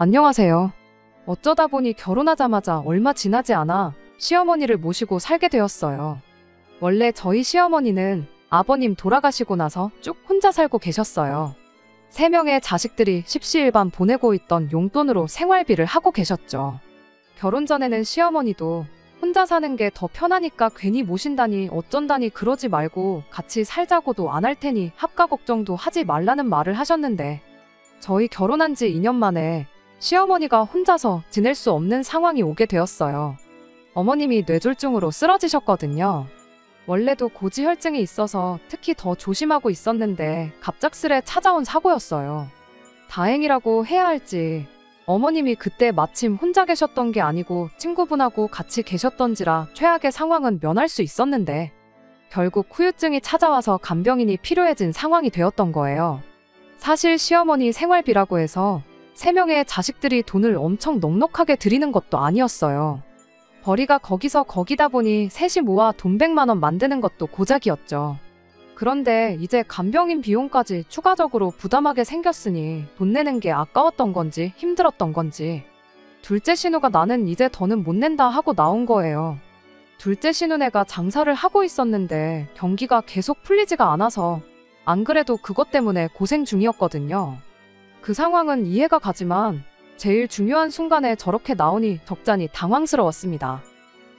안녕하세요. 어쩌다 보니 결혼하자마자 얼마 지나지 않아 시어머니를 모시고 살게 되었어요. 원래 저희 시어머니는 아버님 돌아가시고 나서 쭉 혼자 살고 계셨어요. 3명의 자식들이 십시일반 보내고 있던 용돈으로 생활비를 하고 계셨죠. 결혼 전에는 시어머니도 혼자 사는 게 더 편하니까 괜히 모신다니 어쩐다니 그러지 말고 같이 살자고도 안 할 테니 합가 걱정도 하지 말라는 말을 하셨는데 저희 결혼한 지 2년 만에 시어머니가 혼자서 지낼 수 없는 상황이 오게 되었어요. 어머님이 뇌졸중으로 쓰러지셨거든요. 원래도 고지혈증이 있어서 특히 더 조심하고 있었는데 갑작스레 찾아온 사고였어요. 다행이라고 해야 할지 어머님이 그때 마침 혼자 계셨던 게 아니고 친구분하고 같이 계셨던지라 최악의 상황은 면할 수 있었는데 결국 후유증이 찾아와서 간병인이 필요해진 상황이 되었던 거예요. 사실 시어머니 생활비라고 해서 3명의 자식들이 돈을 엄청 넉넉하게 드리는 것도 아니었어요. 벌이가 거기서 거기다 보니 셋이 모아 돈 100만 원 만드는 것도 고작이었죠. 그런데 이제 간병인 비용까지 추가적으로 부담하게 생겼으니 돈 내는 게 아까웠던 건지 힘들었던 건지 둘째 신우가 나는 이제 더는 못 낸다 하고 나온 거예요. 둘째 신우네가 장사를 하고 있었는데 경기가 계속 풀리지가 않아서 안 그래도 그것 때문에 고생 중이었거든요. 그 상황은 이해가 가지만 제일 중요한 순간에 저렇게 나오니 적잖이 당황스러웠습니다.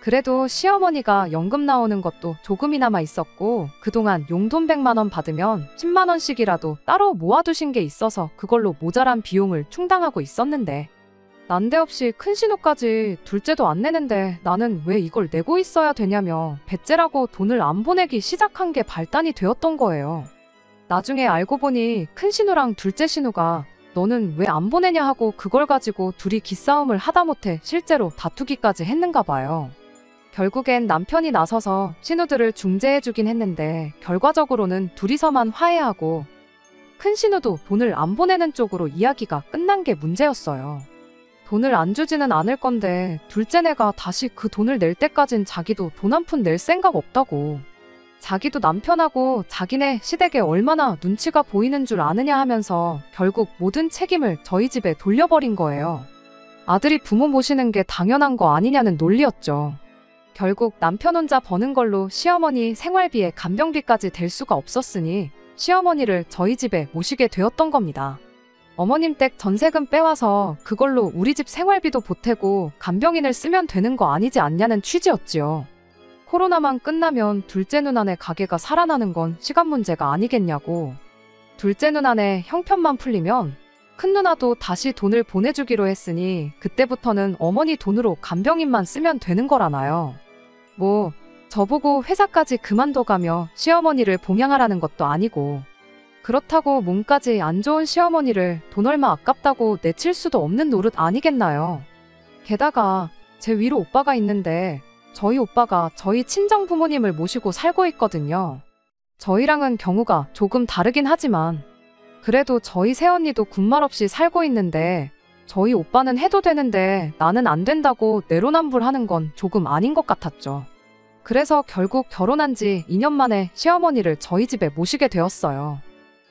그래도 시어머니가 연금 나오는 것도 조금이나마 있었고 그동안 용돈 100만 원 받으면 10만 원씩이라도 따로 모아두신 게 있어서 그걸로 모자란 비용을 충당하고 있었는데 난데없이 큰 신우까지 둘째도 안 내는데 나는 왜 이걸 내고 있어야 되냐며 배째라고 돈을 안 보내기 시작한 게 발단이 되었던 거예요. 나중에 알고 보니 큰 신우랑 둘째 신우가 너는 왜 안 보내냐 하고 그걸 가지고 둘이 기싸움을 하다못해 실제로 다투기까지 했는가 봐요. 결국엔 남편이 나서서 신우들을 중재해주긴 했는데 결과적으로는 둘이서만 화해하고 큰 신우도 돈을 안 보내는 쪽으로 이야기가 끝난 게 문제였어요. 돈을 안 주지는 않을 건데 둘째네가 다시 그 돈을 낼 때까진 자기도 돈 한 푼 낼 생각 없다고. 자기도 남편하고 자기네 시댁에 얼마나 눈치가 보이는 줄 아느냐 하면서 결국 모든 책임을 저희 집에 돌려버린 거예요. 아들이 부모 모시는 게 당연한 거 아니냐는 논리였죠. 결국 남편 혼자 버는 걸로 시어머니 생활비에 간병비까지 댈 수가 없었으니 시어머니를 저희 집에 모시게 되었던 겁니다. 어머님 댁 전세금 빼와서 그걸로 우리 집 생활비도 보태고 간병인을 쓰면 되는 거 아니지 않냐는 취지였지요. 코로나만 끝나면 둘째 누나네 가게가 살아나는 건 시간 문제가 아니겠냐고. 둘째 누나네 형편만 풀리면 큰 누나도 다시 돈을 보내주기로 했으니 그때부터는 어머니 돈으로 간병인만 쓰면 되는 거라나요. 뭐 저보고 회사까지 그만둬가며 시어머니를 봉양하라는 것도 아니고 그렇다고 몸까지 안 좋은 시어머니를 돈 얼마 아깝다고 내칠 수도 없는 노릇 아니겠나요. 게다가 제 위로 오빠가 있는데 저희 오빠가 저희 친정 부모님을 모시고 살고 있거든요. 저희랑은 경우가 조금 다르긴 하지만 그래도 저희 새언니도 군말 없이 살고 있는데 저희 오빠는 해도 되는데 나는 안 된다고 내로남불하는 건 조금 아닌 것 같았죠. 그래서 결국 결혼한 지 2년 만에 시어머니를 저희 집에 모시게 되었어요.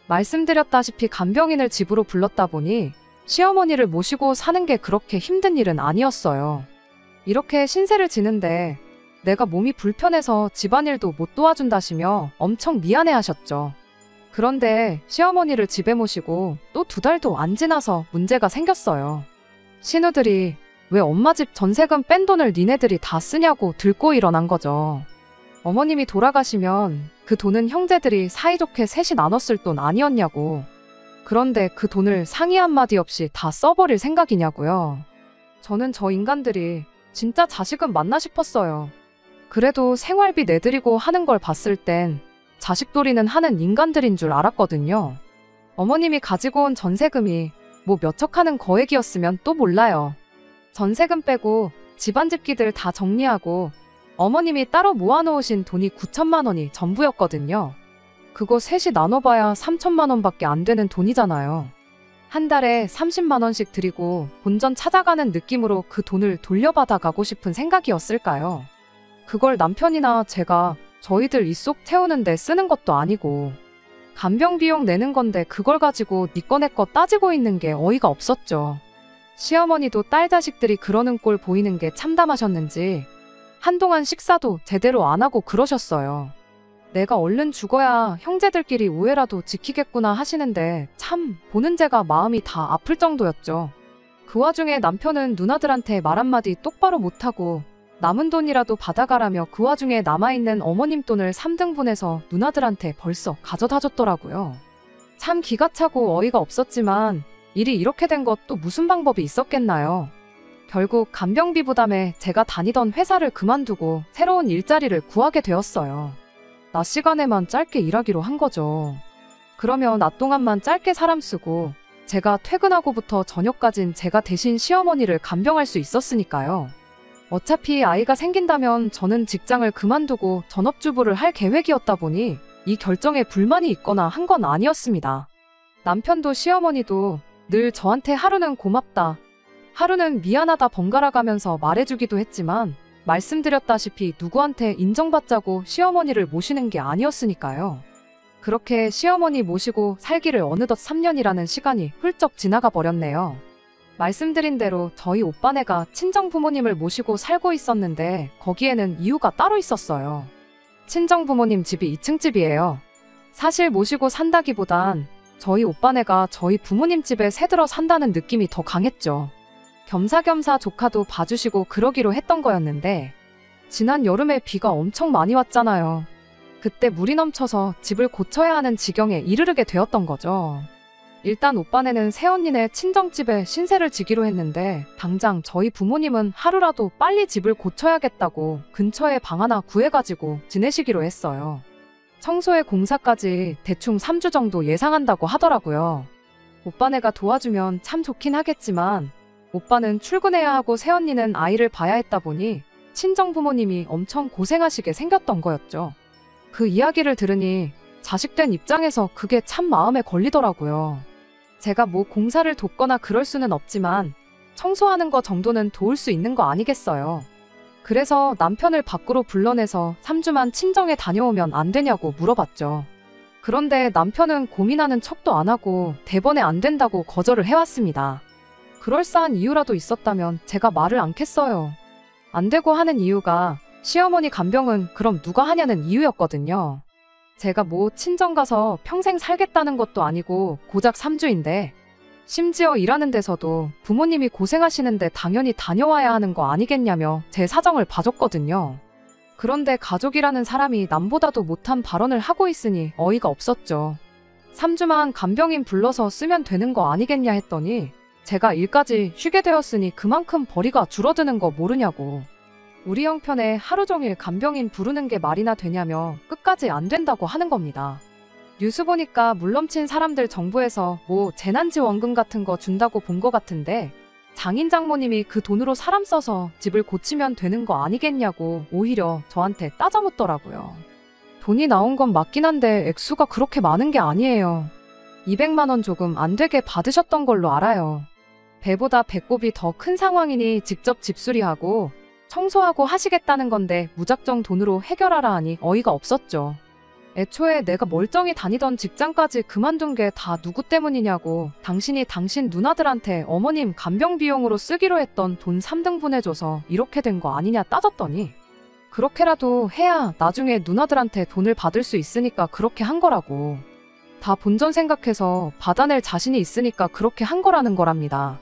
말씀드렸다시피 간병인을 집으로 불렀다 보니 시어머니를 모시고 사는 게 그렇게 힘든 일은 아니었어요. 이렇게 신세를 지는데 내가 몸이 불편해서 집안일도 못 도와준다시며 엄청 미안해하셨죠. 그런데 시어머니를 집에 모시고 또 2달도 안 지나서 문제가 생겼어요. 신우들이 왜 엄마 집 전세금 뺀 돈을 니네들이 다 쓰냐고 들고 일어난 거죠. 어머님이 돌아가시면 그 돈은 형제들이 사이좋게 셋이 나눴을 돈 아니었냐고. 그런데 그 돈을 상의 한마디 없이 다 써버릴 생각이냐고요. 저는 저 인간들이 진짜 자식은 맞나 싶었어요. 그래도 생활비 내드리고 하는 걸 봤을 땐 자식돌이는 하는 인간들인 줄 알았거든요. 어머님이 가지고 온 전세금이 뭐 몇 척하는 거액이었으면 또 몰라요. 전세금 빼고 집안 집기들 다 정리하고 어머님이 따로 모아놓으신 돈이 9천만 원이 전부였거든요. 그거 셋이 나눠봐야 3천만 원밖에 안 되는 돈이잖아요. 한 달에 30만 원씩 드리고 본전 찾아가는 느낌으로 그 돈을 돌려받아 가고 싶은 생각이었을까요? 그걸 남편이나 제가 저희들 입속 태우는데 쓰는 것도 아니고 간병 비용 내는 건데 그걸 가지고 니 거 내 거 따지고 있는 게 어이가 없었죠. 시어머니도 딸 자식들이 그러는 꼴 보이는 게 참담하셨는지 한동안 식사도 제대로 안 하고 그러셨어요. 내가 얼른 죽어야 형제들끼리 우애라도 지키겠구나 하시는데 참 보는 제가 마음이 다 아플 정도였죠. 그 와중에 남편은 누나들한테 말 한마디 똑바로 못하고 남은 돈이라도 받아가라며 그 와중에 남아있는 어머님 돈을 3등분해서 누나들한테 벌써 가져다 줬더라고요. 참 기가 차고 어이가 없었지만 일이 이렇게 된 것 또 무슨 방법이 있었겠나요. 결국 간병비 부담에 제가 다니던 회사를 그만두고 새로운 일자리를 구하게 되었어요. 낮 시간에만 짧게 일하기로 한 거죠. 그러면 낮 동안만 짧게 사람 쓰고 제가 퇴근하고부터 저녁까진 제가 대신 시어머니를 간병할 수 있었으니까요. 어차피 아이가 생긴다면 저는 직장을 그만두고 전업주부를 할 계획이었다 보니 이 결정에 불만이 있거나 한 건 아니었습니다. 남편도 시어머니도 늘 저한테 하루는 고맙다, 하루는 미안하다 번갈아 가면서 말해주기도 했지만 말씀드렸다시피 누구한테 인정받자고 시어머니를 모시는 게 아니었으니까요. 그렇게 시어머니 모시고 살기를 어느덧 3년이라는 시간이 훌쩍 지나가 버렸네요. 말씀드린 대로 저희 오빠네가 친정부모님을 모시고 살고 있었는데 거기에는 이유가 따로 있었어요. 친정부모님 집이 2층 집이에요. 사실 모시고 산다기보단 저희 오빠네가 저희 부모님 집에 새들어 산다는 느낌이 더 강했죠. 겸사겸사 조카도 봐주시고 그러기로 했던 거였는데 지난 여름에 비가 엄청 많이 왔잖아요. 그때 물이 넘쳐서 집을 고쳐야 하는 지경에 이르르게 되었던 거죠. 일단 오빠네는 새언니네 친정집에 신세를 지기로 했는데 당장 저희 부모님은 하루라도 빨리 집을 고쳐야겠다고 근처에 방 하나 구해가지고 지내시기로 했어요. 청소에 공사까지 대충 3주 정도 예상한다고 하더라고요. 오빠네가 도와주면 참 좋긴 하겠지만 오빠는 출근해야 하고 새언니는 아이를 봐야 했다 보니 친정부모님이 엄청 고생하시게 생겼던 거였죠. 그 이야기를 들으니 자식된 입장에서 그게 참 마음에 걸리더라고요. 제가 뭐 공사를 돕거나 그럴 수는 없지만 청소하는 거 정도는 도울 수 있는 거 아니겠어요. 그래서 남편을 밖으로 불러내서 3주만 친정에 다녀오면 안 되냐고 물어봤죠. 그런데 남편은 고민하는 척도 안 하고 대번에 안 된다고 거절을 해왔습니다. 그럴싸한 이유라도 있었다면 제가 말을 않겠어요. 안 되고 하는 이유가 시어머니 간병은 그럼 누가 하냐는 이유였거든요. 제가 뭐 친정 가서 평생 살겠다는 것도 아니고 고작 3주인데 심지어 일하는 데서도 부모님이 고생하시는데 당연히 다녀와야 하는 거 아니겠냐며 제 사정을 봐줬거든요. 그런데 가족이라는 사람이 남보다도 못한 발언을 하고 있으니 어이가 없었죠. 3주만 간병인 불러서 쓰면 되는 거 아니겠냐 했더니 제가 일까지 쉬게 되었으니 그만큼 벌이가 줄어드는 거 모르냐고. 우리 형편에 하루 종일 간병인 부르는 게 말이나 되냐며 끝까지 안 된다고 하는 겁니다. 뉴스 보니까 물 넘친 사람들 정부에서 뭐 재난지원금 같은 거 준다고 본 거 같은데 장인 장모님이 그 돈으로 사람 써서 집을 고치면 되는 거 아니겠냐고 오히려 저한테 따져 묻더라고요. 돈이 나온 건 맞긴 한데 액수가 그렇게 많은 게 아니에요. 200만 원 조금 안 되게 받으셨던 걸로 알아요. 배보다 배꼽이 더 큰 상황이니 직접 집수리하고 청소하고 하시겠다는 건데 무작정 돈으로 해결하라 하니 어이가 없었죠. 애초에 내가 멀쩡히 다니던 직장까지 그만둔 게 다 누구 때문이냐고 당신이 당신 누나들한테 어머님 간병 비용으로 쓰기로 했던 돈 3등분 해줘서 이렇게 된 거 아니냐 따졌더니 그렇게라도 해야 나중에 누나들한테 돈을 받을 수 있으니까 그렇게 한 거라고. 다 본전 생각해서 받아낼 자신이 있으니까 그렇게 한 거라는 거랍니다.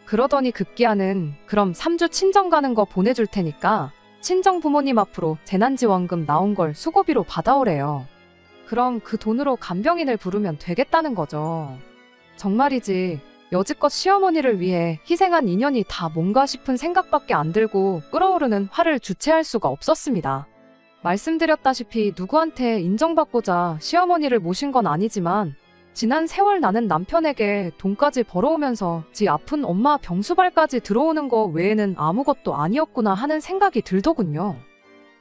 그러더니 급기야는 그럼 3주 친정 가는 거 보내줄 테니까 친정 부모님 앞으로 재난지원금 나온 걸 수고비로 받아오래요. 그럼 그 돈으로 간병인을 부르면 되겠다는 거죠. 정말이지 여지껏 시어머니를 위해 희생한 인연이 다 뭔가 싶은 생각밖에 안 들고 끓어오르는 화를 주체할 수가 없었습니다. 말씀드렸다시피 누구한테 인정받고자 시어머니를 모신 건 아니지만 지난 세월 나는 남편에게 돈까지 벌어오면서 지 아픈 엄마 병수발까지 들어오는 거 외에는 아무것도 아니었구나 하는 생각이 들더군요.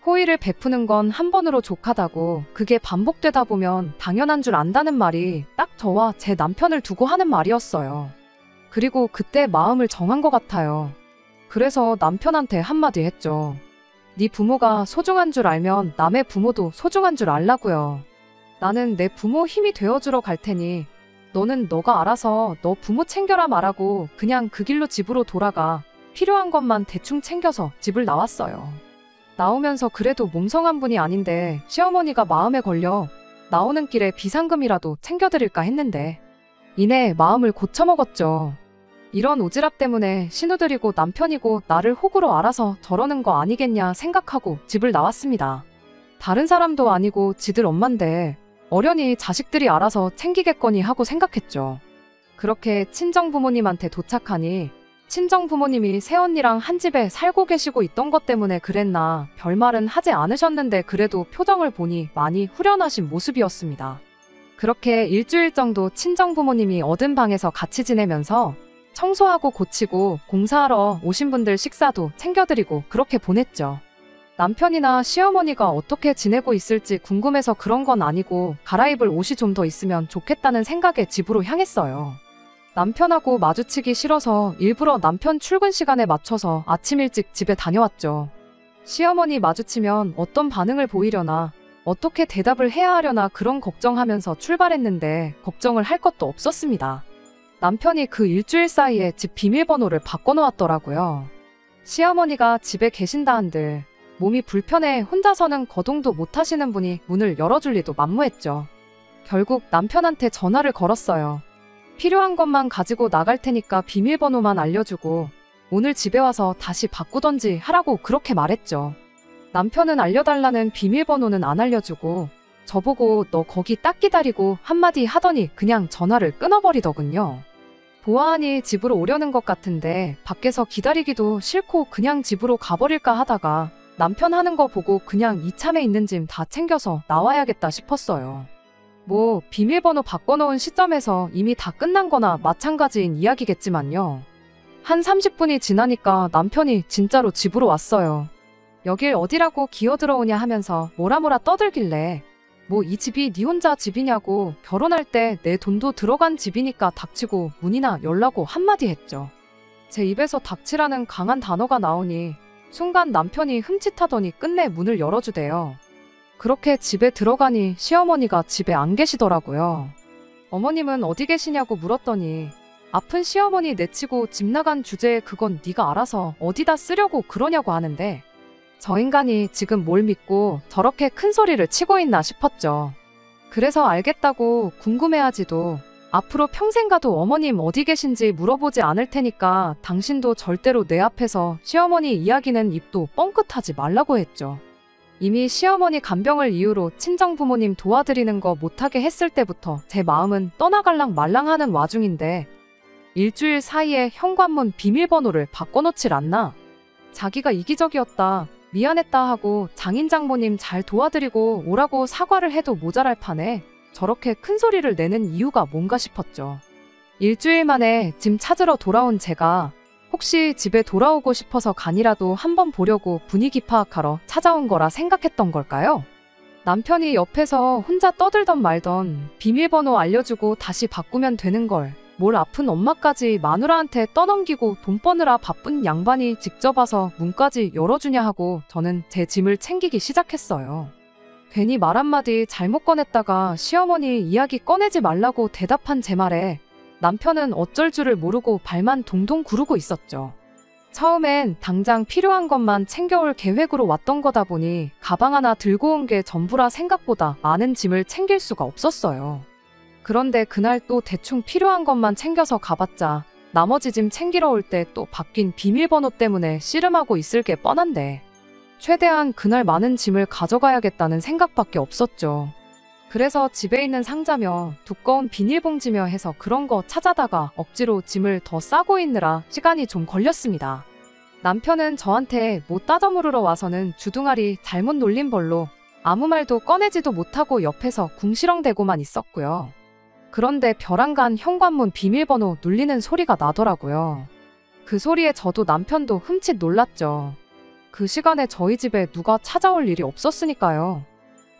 호의를 베푸는 건 한 번으로 족하다고 그게 반복되다 보면 당연한 줄 안다는 말이 딱 저와 제 남편을 두고 하는 말이었어요. 그리고 그때 마음을 정한 것 같아요. 그래서 남편한테 한마디 했죠. 네 부모가 소중한 줄 알면 남의 부모도 소중한 줄 알라고요. 나는 내 부모 힘이 되어주러 갈 테니 너는 너가 알아서 너 부모 챙겨라 말하고 그냥 그 길로 집으로 돌아가. 필요한 것만 대충 챙겨서 집을 나왔어요. 나오면서 그래도 몸성한 분이 아닌데 시어머니가 마음에 걸려 나오는 길에 비상금이라도 챙겨드릴까 했는데 이내 마음을 고쳐먹었죠. 이런 오지랖 때문에 신우들이고 남편이고 나를 호구로 알아서 저러는 거 아니겠냐 생각하고 집을 나왔습니다. 다른 사람도 아니고 지들 엄만데 어련히 자식들이 알아서 챙기겠거니 하고 생각했죠. 그렇게 친정부모님한테 도착하니 친정부모님이 새언니랑 한 집에 살고 계시고 있던 것 때문에 그랬나 별말은 하지 않으셨는데 그래도 표정을 보니 많이 후련하신 모습이었습니다. 그렇게 일주일 정도 친정부모님이 얻은 방에서 같이 지내면서 청소하고 고치고 공사하러 오신 분들 식사도 챙겨드리고 그렇게 보냈죠. 남편이나 시어머니가 어떻게 지내고 있을지 궁금해서 그런 건 아니고 갈아입을 옷이 좀 더 있으면 좋겠다는 생각에 집으로 향했어요. 남편하고 마주치기 싫어서 일부러 남편 출근 시간에 맞춰서 아침 일찍 집에 다녀왔죠. 시어머니 마주치면 어떤 반응을 보이려나 어떻게 대답을 해야 하려나 그런 걱정하면서 출발했는데 걱정을 할 것도 없었습니다. 남편이 그 일주일 사이에 집 비밀번호를 바꿔놓았더라고요. 시어머니가 집에 계신다 한들 몸이 불편해 혼자서는 거동도 못하시는 분이 문을 열어줄 리도 만무했죠. 결국 남편한테 전화를 걸었어요. 필요한 것만 가지고 나갈 테니까 비밀번호만 알려주고 오늘 집에 와서 다시 바꾸던지 하라고 그렇게 말했죠. 남편은 알려달라는 비밀번호는 안 알려주고 저보고 너 거기 딱 기다리고 한마디 하더니 그냥 전화를 끊어버리더군요. 보아하니 집으로 오려는 것 같은데 밖에서 기다리기도 싫고 그냥 집으로 가버릴까 하다가 남편 하는 거 보고 그냥 이참에 있는 짐 다 챙겨서 나와야겠다 싶었어요. 뭐 비밀번호 바꿔놓은 시점에서 이미 다 끝난 거나 마찬가지인 이야기겠지만요. 한 30분이 지나니까 남편이 진짜로 집으로 왔어요. 여길 어디라고 기어들어오냐 하면서 뭐라 떠들길래 뭐 이 집이 네 혼자 집이냐고 결혼할 때 내 돈도 들어간 집이니까 닥치고 문이나 열라고 한마디 했죠. 제 입에서 닥치라는 강한 단어가 나오니 순간 남편이 흠칫하더니 끝내 문을 열어주대요. 그렇게 집에 들어가니 시어머니가 집에 안 계시더라고요. 어머님은 어디 계시냐고 물었더니 아픈 시어머니 내치고 집 나간 주제에 그건 네가 알아서 어디다 쓰려고 그러냐고 하는데 저 인간이 지금 뭘 믿고 저렇게 큰 소리를 치고 있나 싶었죠. 그래서 알겠다고 궁금해하지도 앞으로 평생 가도 어머님 어디 계신지 물어보지 않을 테니까 당신도 절대로 내 앞에서 시어머니 이야기는 입도 뻥끗하지 말라고 했죠. 이미 시어머니 간병을 이유로 친정부모님 도와드리는 거 못하게 했을 때부터 제 마음은 떠나갈랑 말랑하는 와중인데 일주일 사이에 현관문 비밀번호를 바꿔놓질 않나? 자기가 이기적이었다, 미안했다 하고 장인 장모님 잘 도와드리고 오라고 사과를 해도 모자랄 판에 저렇게 큰 소리를 내는 이유가 뭔가 싶었죠. 일주일 만에 짐 찾으러 돌아온 제가 혹시 집에 돌아오고 싶어서 간이라도 한번 보려고 분위기 파악하러 찾아온 거라 생각했던 걸까요? 남편이 옆에서 혼자 떠들던 말던 비밀번호 알려주고 다시 바꾸면 되는 걸 뭘 아픈 엄마까지 마누라한테 떠넘기고 돈 버느라 바쁜 양반이 직접 와서 문까지 열어주냐 하고 저는 제 짐을 챙기기 시작했어요. 괜히 말 한마디 잘못 꺼냈다가 시어머니 이야기 꺼내지 말라고 대답한 제 말에 남편은 어쩔 줄을 모르고 발만 동동 구르고 있었죠. 처음엔 당장 필요한 것만 챙겨올 계획으로 왔던 거다 보니 가방 하나 들고 온 게 전부라 생각보다 많은 짐을 챙길 수가 없었어요. 그런데 그날 또 대충 필요한 것만 챙겨서 가봤자 나머지 짐 챙기러 올 때 또 바뀐 비밀번호 때문에 씨름하고 있을 게 뻔한데 최대한 그날 많은 짐을 가져가야겠다는 생각밖에 없었죠. 그래서 집에 있는 상자며 두꺼운 비닐봉지며 해서 그런 거 찾아다가 억지로 짐을 더 싸고 있느라 시간이 좀 걸렸습니다. 남편은 저한테 뭐 따져 물으러 와서는 주둥아리 잘못 놀린 벌로 아무 말도 꺼내지도 못하고 옆에서 궁시렁대고만 있었고요. 그런데 벼랑간 현관문 비밀번호 눌리는 소리가 나더라고요. 그 소리에 저도 남편도 흠칫 놀랐죠. 그 시간에 저희 집에 누가 찾아올 일이 없었으니까요.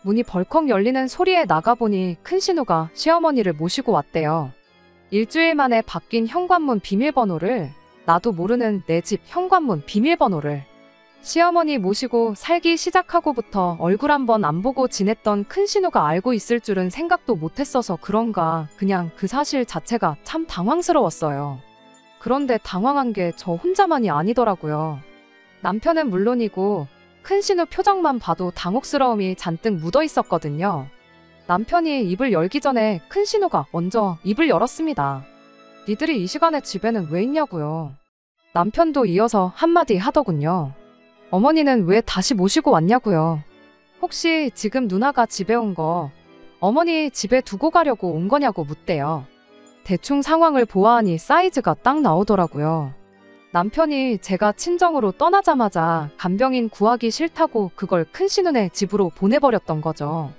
문이 벌컥 열리는 소리에 나가보니 큰 신우가 시어머니를 모시고 왔대요. 일주일 만에 바뀐 현관문 비밀번호를, 나도 모르는 내 집 현관문 비밀번호를 시어머니 모시고 살기 시작하고부터 얼굴 한번 안 보고 지냈던 큰신우가 알고 있을 줄은 생각도 못했어서 그런가 그냥 그 사실 자체가 참 당황스러웠어요. 그런데 당황한 게 저 혼자만이 아니더라고요. 남편은 물론이고 큰신우 표정만 봐도 당혹스러움이 잔뜩 묻어 있었거든요. 남편이 입을 열기 전에 큰신우가 먼저 입을 열었습니다. 니들이 이 시간에 집에는 왜 있냐고요. 남편도 이어서 한마디 하더군요. 어머니는 왜 다시 모시고 왔냐고요. 혹시 지금 누나가 집에 온 거 어머니 집에 두고 가려고 온 거냐고 묻대요. 대충 상황을 보아하니 사이즈가 딱 나오더라고요. 남편이 제가 친정으로 떠나자마자 간병인 구하기 싫다고 그걸 큰신우네 집으로 보내버렸던 거죠.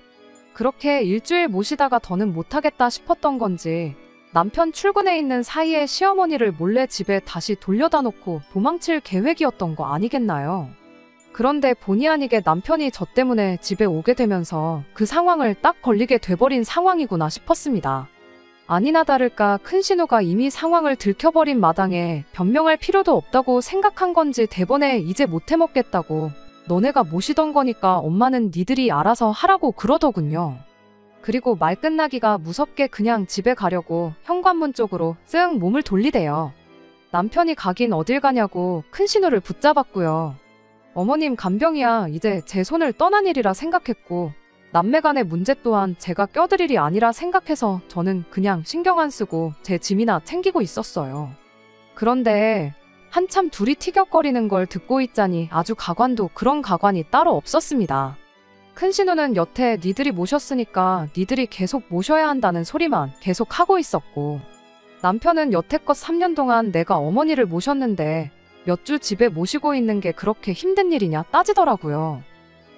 그렇게 일주일 모시다가 더는 못하겠다 싶었던 건지 남편 출근해 있는 사이에 시어머니를 몰래 집에 다시 돌려다 놓고 도망칠 계획이었던 거 아니겠나요? 그런데 본의 아니게 남편이 저 때문에 집에 오게 되면서 그 상황을 딱 걸리게 돼버린 상황이구나 싶었습니다. 아니나 다를까 큰신우가 이미 상황을 들켜버린 마당에 변명할 필요도 없다고 생각한 건지 대번에 이제 못 해먹겠다고 너네가 모시던 거니까 엄마는 니들이 알아서 하라고 그러더군요. 그리고 말 끝나기가 무섭게 그냥 집에 가려고 현관문 쪽으로 쓱 몸을 돌리대요. 남편이 가긴 어딜 가냐고 큰신우를 붙잡았고요. 어머님 간병이야 이제 제 손을 떠난 일이라 생각했고 남매 간의 문제 또한 제가 껴들 일이 아니라 생각해서 저는 그냥 신경 안 쓰고 제 짐이나 챙기고 있었어요. 그런데 한참 둘이 티격거리는 걸 듣고 있자니 아주 가관도 그런 가관이 따로 없었습니다. 큰신우는 여태 니들이 모셨으니까 니들이 계속 모셔야 한다는 소리만 계속 하고 있었고 남편은 여태껏 3년 동안 내가 어머니를 모셨는데 몇 주 집에 모시고 있는 게 그렇게 힘든 일이냐 따지더라고요.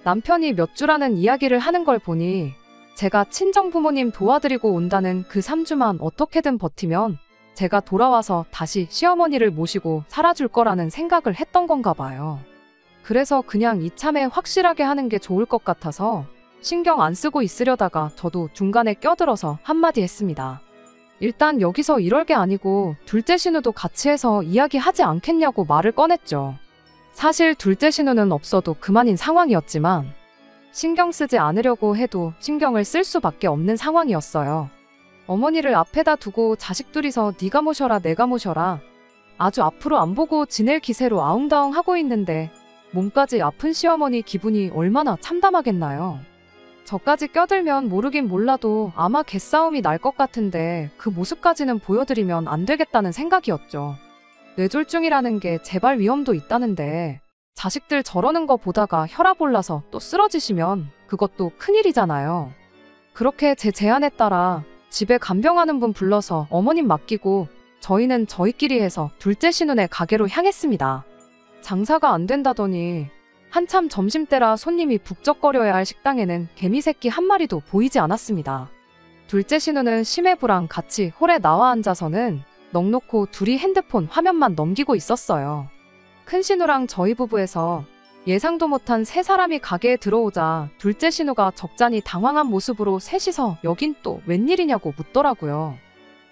남편이 몇 주라는 이야기를 하는 걸 보니 제가 친정부모님 도와드리고 온다는 그 3주만 어떻게든 버티면 제가 돌아와서 다시 시어머니를 모시고 살아줄 거라는 생각을 했던 건가 봐요. 그래서 그냥 이참에 확실하게 하는 게 좋을 것 같아서 신경 안 쓰고 있으려다가 저도 중간에 껴들어서 한마디 했습니다. 일단 여기서 이럴 게 아니고 둘째 신우도 같이 해서 이야기하지 않겠냐고 말을 꺼냈죠. 사실 둘째 신우는 없어도 그만인 상황이었지만 신경 쓰지 않으려고 해도 신경을 쓸 수밖에 없는 상황이었어요. 어머니를 앞에다 두고 자식 둘이서 네가 모셔라 내가 모셔라 아주 앞으로 안 보고 지낼 기세로 아웅다웅 하고 있는데 몸까지 아픈 시어머니 기분이 얼마나 참담하겠나요. 저까지 껴들면 모르긴 몰라도 아마 개싸움이 날 것 같은데 그 모습까지는 보여드리면 안 되겠다는 생각이었죠. 뇌졸중이라는 게 재발 위험도 있다는데 자식들 저러는 거 보다가 혈압 올라서 또 쓰러지시면 그것도 큰일이잖아요. 그렇게 제 제안에 따라 집에 간병하는 분 불러서 어머님 맡기고 저희는 저희끼리 해서 둘째 신우네 가게로 향했습니다. 장사가 안 된다더니 한참 점심때라 손님이 북적거려야 할 식당에는 개미새끼 한 마리도 보이지 않았습니다. 둘째 신우는 심해부랑 같이 홀에 나와 앉아서는 넋놓고 둘이 핸드폰 화면만 넘기고 있었어요. 큰신우랑 저희 부부에서 예상도 못한 세 사람이 가게에 들어오자 둘째 신우가 적잖이 당황한 모습으로 셋이서 여긴 또 웬일이냐고 묻더라고요.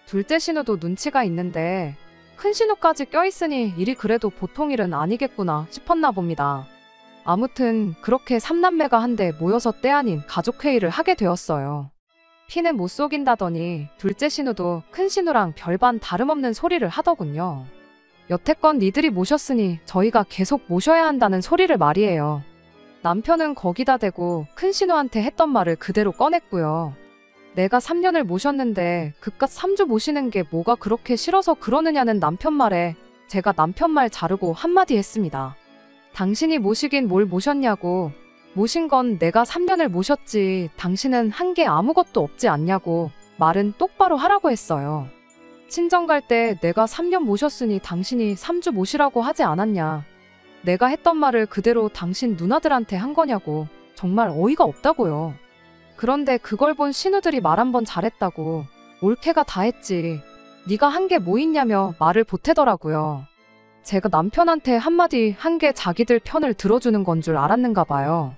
둘째 신우도 눈치가 있는데 큰신우까지 껴있으니 일이 그래도 보통 일은 아니겠구나 싶었나 봅니다. 아무튼 그렇게 삼남매가 한데 모여서 때 아닌 가족회의를 하게 되었어요. 피는 못 속인다더니 둘째 신우도 큰 신우랑 별반 다름없는 소리를 하더군요. 여태껏 니들이 모셨으니 저희가 계속 모셔야 한다는 소리를 말이에요. 남편은 거기다 대고 큰 신우한테 했던 말을 그대로 꺼냈고요. 내가 3년을 모셨는데 그깟 3주 모시는 게 뭐가 그렇게 싫어서 그러느냐는 남편 말에 제가 남편 말 자르고 한마디 했습니다. 당신이 모시긴 뭘 모셨냐고. 모신 건 내가 3년을 모셨지 당신은 한 게 아무것도 없지 않냐고 말은 똑바로 하라고 했어요. 친정 갈 때 내가 3년 모셨으니 당신이 3주 모시라고 하지 않았냐. 내가 했던 말을 그대로 당신 누나들한테 한 거냐고. 정말 어이가 없다고요. 그런데 그걸 본 신우들이 말 한 번 잘했다고 올케가 다 했지. 네가 한 게 뭐 있냐며 말을 보태더라고요. 제가 남편한테 한마디 한 게 자기들 편을 들어주는 건 줄 알았는가 봐요.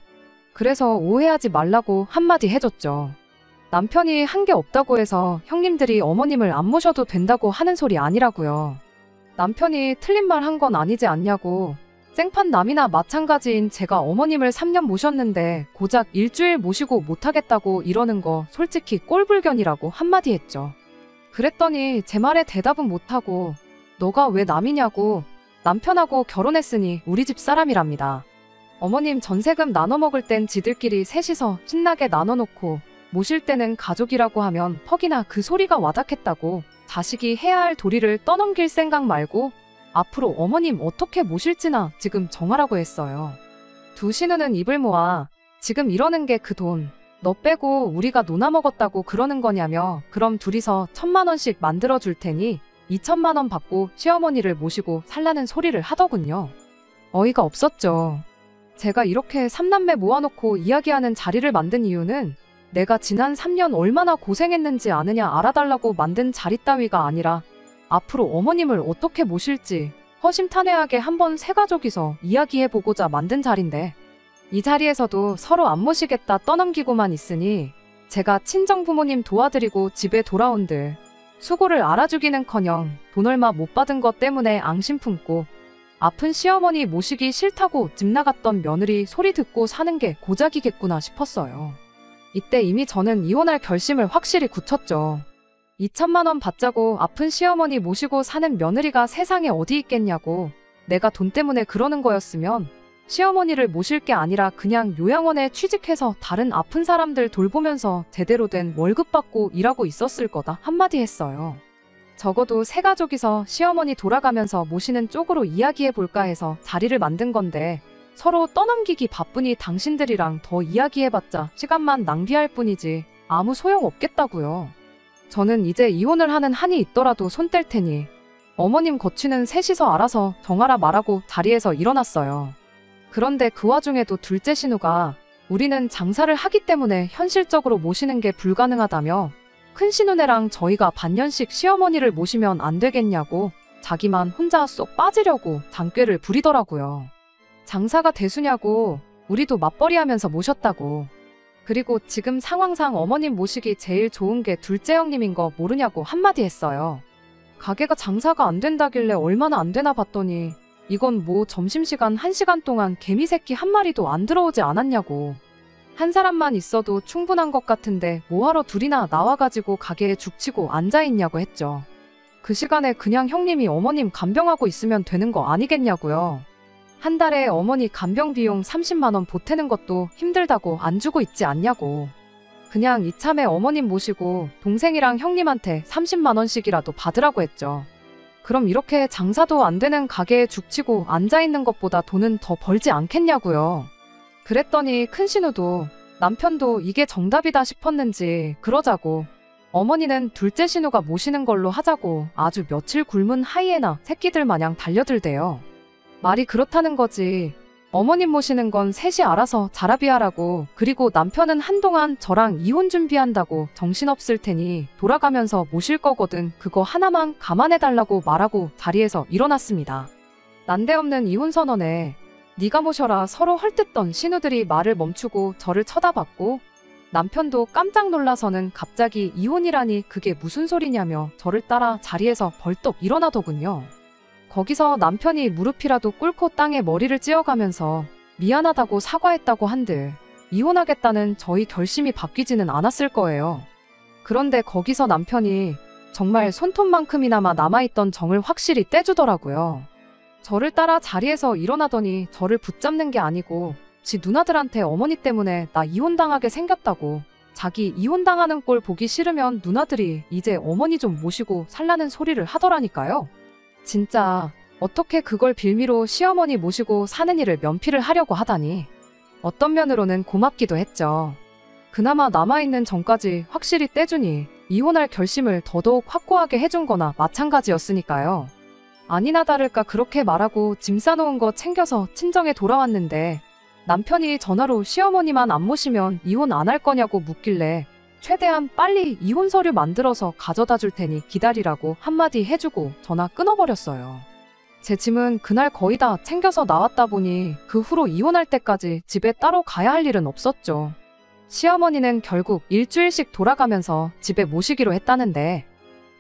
그래서 오해하지 말라고 한마디 해줬죠. 남편이 한 게 없다고 해서 형님들이 어머님을 안 모셔도 된다고 하는 소리 아니라고요. 남편이 틀린 말 한 건 아니지 않냐고. 생판남이나 마찬가지인 제가 어머님을 3년 모셨는데 고작 일주일 모시고 못하겠다고 이러는 거 솔직히 꼴불견이라고 한마디 했죠. 그랬더니 제 말에 대답은 못하고 너가 왜 남이냐고 남편하고 결혼했으니 우리 집 사람이랍니다. 어머님 전세금 나눠 먹을 땐 지들끼리 셋이서 신나게 나눠놓고 모실 때는 가족이라고 하면 퍽이나 그 소리가 와닿겠다고 자식이 해야 할 도리를 떠넘길 생각 말고 앞으로 어머님 어떻게 모실지나 지금 정하라고 했어요. 두 신우는 입을 모아 지금 이러는 게 그 돈 너 빼고 우리가 노나 먹었다고 그러는 거냐며 그럼 둘이서 1,000만 원씩 만들어 줄 테니 2,000만 원 받고 시어머니를 모시고 살라는 소리를 하더군요. 어이가 없었죠. 제가 이렇게 3남매 모아놓고 이야기하는 자리를 만든 이유는 내가 지난 3년 얼마나 고생했는지 아느냐 알아달라고 만든 자리 따위가 아니라 앞으로 어머님을 어떻게 모실지 허심탄회하게 한번 세 가족이서 이야기해보고자 만든 자리인데 이 자리에서도 서로 안 모시겠다 떠넘기고만 있으니 제가 친정부모님 도와드리고 집에 돌아온들 수고를 알아주기는커녕 돈 얼마 못 받은 것 때문에 앙심 품고 아픈 시어머니 모시기 싫다고 집 나갔던 며느리 소리 듣고 사는 게 고작이겠구나 싶었어요. 이때 이미 저는 이혼할 결심을 확실히 굳혔죠. 2,000만 원 받자고 아픈 시어머니 모시고 사는 며느리가 세상에 어디 있겠냐고 내가 돈 때문에 그러는 거였으면 시어머니를 모실 게 아니라 그냥 요양원에 취직해서 다른 아픈 사람들 돌보면서 제대로 된 월급 받고 일하고 있었을 거다 한마디 했어요. 적어도 세 가족이서 시어머니 돌아가면서 모시는 쪽으로 이야기해 볼까 해서 자리를 만든 건데 서로 떠넘기기 바쁘니 당신들이랑 더 이야기해봤자 시간만 낭비할 뿐이지 아무 소용 없겠다고요. 저는 이제 이혼을 하는 한이 있더라도 손 뗄 테니 어머님 거취는 셋이서 알아서 정하라 말하고 자리에서 일어났어요. 그런데 그 와중에도 둘째 신우가 우리는 장사를 하기 때문에 현실적으로 모시는 게 불가능하다며 큰 신우네랑 저희가 반년씩 시어머니를 모시면 안 되겠냐고 자기만 혼자 쏙 빠지려고 장꾀를 부리더라고요. 장사가 대수냐고 우리도 맞벌이 하면서 모셨다고. 그리고 지금 상황상 어머님 모시기 제일 좋은 게 둘째 형님인 거 모르냐고 한마디 했어요. 가게가 장사가 안 된다길래 얼마나 안 되나 봤더니 이건 뭐 점심시간 1시간 동안 개미 새끼 한 마리도 안 들어오지 않았냐고. 한 사람만 있어도 충분한 것 같은데 뭐하러 둘이나 나와가지고 가게에 죽치고 앉아있냐고 했죠. 그 시간에 그냥 형님이 어머님 간병하고 있으면 되는 거 아니겠냐고요. 한 달에 어머니 간병 비용 30만 원 보태는 것도 힘들다고 안 주고 있지 않냐고. 그냥 이참에 어머님 모시고 동생이랑 형님한테 30만 원씩이라도 받으라고 했죠. 그럼 이렇게 장사도 안 되는 가게에 죽치고 앉아있는 것보다 돈은 더 벌지 않겠냐고요. 그랬더니 큰 신우도 남편도 이게 정답이다 싶었는지 그러자고 어머니는 둘째 신우가 모시는 걸로 하자고 아주 며칠 굶은 하이에나 새끼들 마냥 달려들대요. 말이 그렇다는 거지. 어머님 모시는 건 셋이 알아서 자라비하라고 그리고 남편은 한동안 저랑 이혼 준비한다고 정신없을 테니 돌아가면서 모실 거거든 그거 하나만 감안해달라고 말하고 자리에서 일어났습니다. 난데없는 이혼 선언에 네가 모셔라 서로 헐뜯던 신우들이 말을 멈추고 저를 쳐다봤고 남편도 깜짝 놀라서는 갑자기 이혼이라니 그게 무슨 소리냐며 저를 따라 자리에서 벌떡 일어나더군요. 거기서 남편이 무릎이라도 꿇고 땅에 머리를 찧어가면서 미안하다고 사과했다고 한들 이혼하겠다는 저희 결심이 바뀌지는 않았을 거예요. 그런데 거기서 남편이 정말 손톱만큼이나마 남아있던 정을 확실히 떼주더라고요. 저를 따라 자리에서 일어나더니 저를 붙잡는 게 아니고 지 누나들한테 어머니 때문에 나 이혼당하게 생겼다고 자기 이혼당하는 꼴 보기 싫으면 누나들이 이제 어머니 좀 모시고 살라는 소리를 하더라니까요. 진짜 어떻게 그걸 빌미로 시어머니 모시고 사는 일을 면피를 하려고 하다니. 어떤 면으로는 고맙기도 했죠. 그나마 남아있는 정까지 확실히 떼주니 이혼할 결심을 더더욱 확고하게 해준 거나 마찬가지였으니까요. 아니나 다를까 그렇게 말하고 짐 싸놓은 거 챙겨서 친정에 돌아왔는데 남편이 전화로 시어머니만 안 모시면 이혼 안 할 거냐고 묻길래 최대한 빨리 이혼 서류 만들어서 가져다 줄 테니 기다리라고 한마디 해주고 전화 끊어버렸어요. 제 짐은 그날 거의 다 챙겨서 나왔다 보니 그 후로 이혼할 때까지 집에 따로 가야 할 일은 없었죠. 시어머니는 결국 일주일씩 돌아가면서 집에 모시기로 했다는데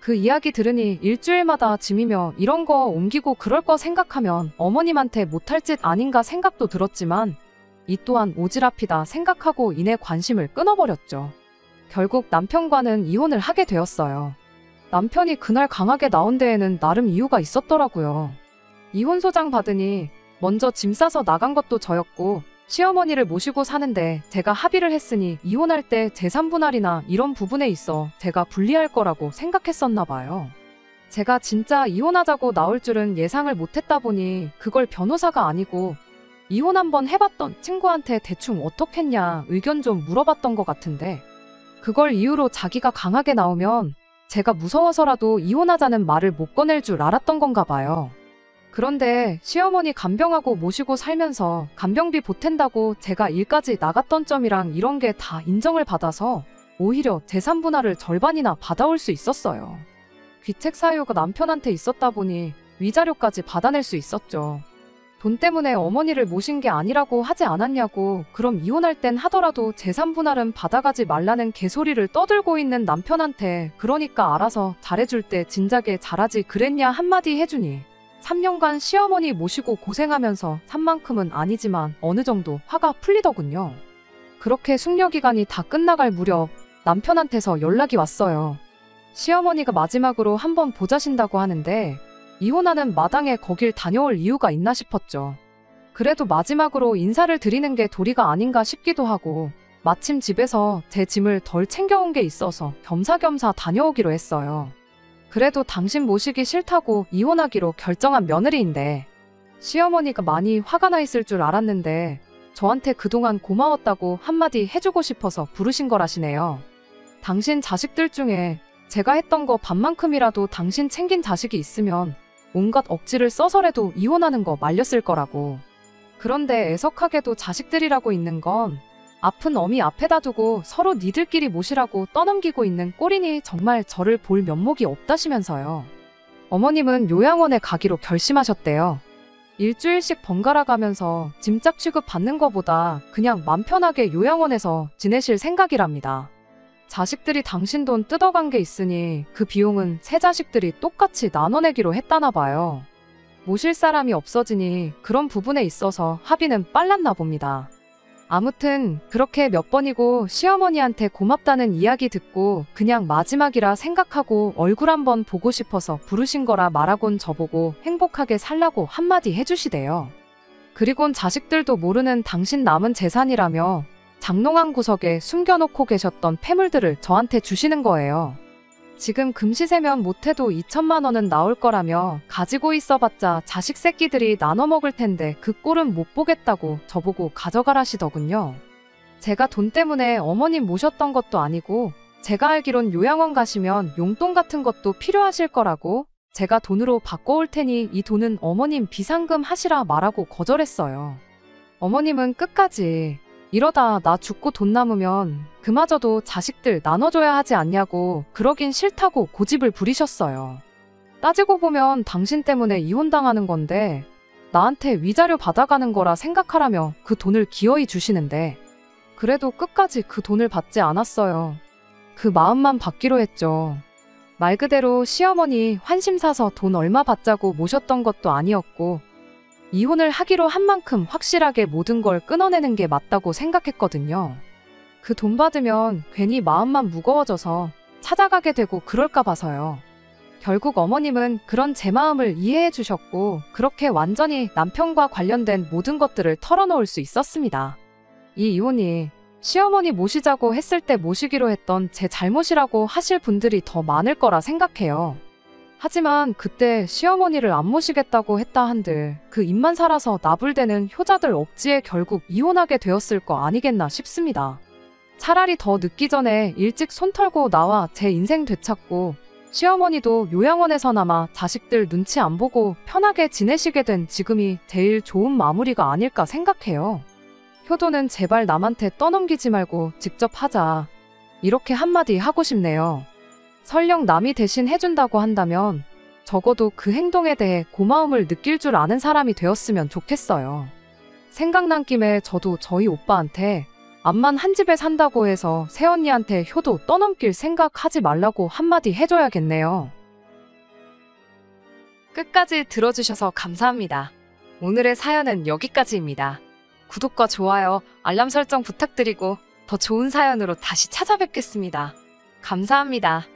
그 이야기 들으니 일주일마다 짐이며 이런 거 옮기고 그럴 거 생각하면 어머님한테 못할 짓 아닌가 생각도 들었지만 이 또한 오지랖이다 생각하고 이내 관심을 끊어버렸죠. 결국 남편과는 이혼을 하게 되었어요. 남편이 그날 강하게 나온 데에는 나름 이유가 있었더라고요. 이혼소장 받으니 먼저 짐 싸서 나간 것도 저였고 시어머니를 모시고 사는데 제가 합의를 했으니 이혼할 때 재산 분할이나 이런 부분에 있어 제가 불리할 거라고 생각했었나 봐요. 제가 진짜 이혼하자고 나올 줄은 예상을 못했다 보니 그걸 변호사가 아니고 이혼 한번 해봤던 친구한테 대충 어떻겠냐 의견 좀 물어봤던 것 같은데 그걸 이유로 자기가 강하게 나오면 제가 무서워서라도 이혼하자는 말을 못 꺼낼 줄 알았던 건가 봐요. 그런데 시어머니 간병하고 모시고 살면서 간병비 보탠다고 제가 일까지 나갔던 점이랑 이런 게 다 인정을 받아서 오히려 재산 분할을 절반이나 받아올 수 있었어요. 귀책 사유가 남편한테 있었다 보니 위자료까지 받아낼 수 있었죠. 돈 때문에 어머니를 모신 게 아니라고 하지 않았냐고 그럼 이혼할 땐 하더라도 재산 분할은 받아가지 말라는 개소리를 떠들고 있는 남편한테 그러니까 알아서 잘해줄 때 진작에 잘하지 그랬냐 한마디 해주니 3년간 시어머니 모시고 고생하면서 산 만큼은 아니지만 어느 정도 화가 풀리더군요. 그렇게 숙려기간이 다 끝나갈 무렵 남편한테서 연락이 왔어요. 시어머니가 마지막으로 한번 보자신다고 하는데 이혼하는 마당에 거길 다녀올 이유가 있나 싶었죠. 그래도 마지막으로 인사를 드리는 게 도리가 아닌가 싶기도 하고 마침 집에서 제 짐을 덜 챙겨온 게 있어서 겸사겸사 다녀오기로 했어요. 그래도 당신 모시기 싫다고 이혼하기로 결정한 며느리인데 시어머니가 많이 화가 나 있을 줄 알았는데 저한테 그동안 고마웠다고 한마디 해주고 싶어서 부르신 거라시네요. 당신 자식들 중에 제가 했던 거 반만큼이라도 당신 챙긴 자식이 있으면 온갖 억지를 써서라도 이혼하는 거 말렸을 거라고. 그런데 애석하게도 자식들이라고 있는 건 아픈 어미 앞에다 두고 서로 니들끼리 모시라고 떠넘기고 있는 꼴이니 정말 저를 볼 면목이 없다시면서요. 어머님은 요양원에 가기로 결심하셨대요. 일주일씩 번갈아 가면서 짐짝 취급 받는 거보다 그냥 맘 편하게 요양원에서 지내실 생각이랍니다. 자식들이 당신 돈 뜯어간 게 있으니 그 비용은 세 자식들이 똑같이 나눠내기로 했다나 봐요. 모실 사람이 없어지니 그런 부분에 있어서 합의는 빨랐나 봅니다. 아무튼 그렇게 몇 번이고 시어머니한테 고맙다는 이야기 듣고 그냥 마지막이라 생각하고 얼굴 한번 보고 싶어서 부르신 거라 말하곤 저보고 행복하게 살라고 한마디 해주시대요. 그리곤 자식들도 모르는 당신 남은 재산이라며 장롱한 구석에 숨겨놓고 계셨던 폐물들을 저한테 주시는 거예요. 지금 금시세면 못해도 2천만 원은 나올 거라며 가지고 있어봤자 자식 새끼들이 나눠 먹을 텐데 그 꼴은 못 보겠다고 저보고 가져가라시더군요. 제가 돈 때문에 어머님 모셨던 것도 아니고 제가 알기론 요양원 가시면 용돈 같은 것도 필요하실 거라고 제가 돈으로 바꿔올 테니 이 돈은 어머님 비상금 하시라 말하고 거절했어요. 어머님은 끝까지 이러다 나 죽고 돈 남으면 그마저도 자식들 나눠줘야 하지 않냐고 그러긴 싫다고 고집을 부리셨어요. 따지고 보면 당신 때문에 이혼당하는 건데 나한테 위자료 받아가는 거라 생각하라며 그 돈을 기어이 주시는데 그래도 끝까지 그 돈을 받지 않았어요. 그 마음만 받기로 했죠. 말 그대로 시어머니 환심 사서 돈 얼마 받자고 모셨던 것도 아니었고 이혼을 하기로 한 만큼 확실하게 모든 걸 끊어내는 게 맞다고 생각했거든요. 그 돈 받으면 괜히 마음만 무거워져서 찾아가게 되고 그럴까 봐서요. 결국 어머님은 그런 제 마음을 이해해 주셨고 그렇게 완전히 남편과 관련된 모든 것들을 털어놓을 수 있었습니다. 이 이혼이 시어머니 모시자고 했을 때 모시기로 했던 제 잘못이라고 하실 분들이 더 많을 거라 생각해요. 하지만 그때 시어머니를 안 모시겠다고 했다 한들 그 입만 살아서 나불대는 효자들 억지에 결국 이혼하게 되었을 거 아니겠나 싶습니다. 차라리 더 늦기 전에 일찍 손 털고 나와 제 인생 되찾고 시어머니도 요양원에서나마 자식들 눈치 안 보고 편하게 지내시게 된 지금이 제일 좋은 마무리가 아닐까 생각해요. 효도는 제발 남한테 떠넘기지 말고 직접 하자. 이렇게 한마디 하고 싶네요. 설령 남이 대신 해준다고 한다면 적어도 그 행동에 대해 고마움을 느낄 줄 아는 사람이 되었으면 좋겠어요. 생각난 김에 저도 저희 오빠한테 암만 한 집에 산다고 해서 새언니한테 효도 떠넘길 생각하지 말라고 한마디 해줘야겠네요. 끝까지 들어주셔서 감사합니다. 오늘의 사연은 여기까지입니다. 구독과 좋아요, 알람 설정 부탁드리고 더 좋은 사연으로 다시 찾아뵙겠습니다. 감사합니다.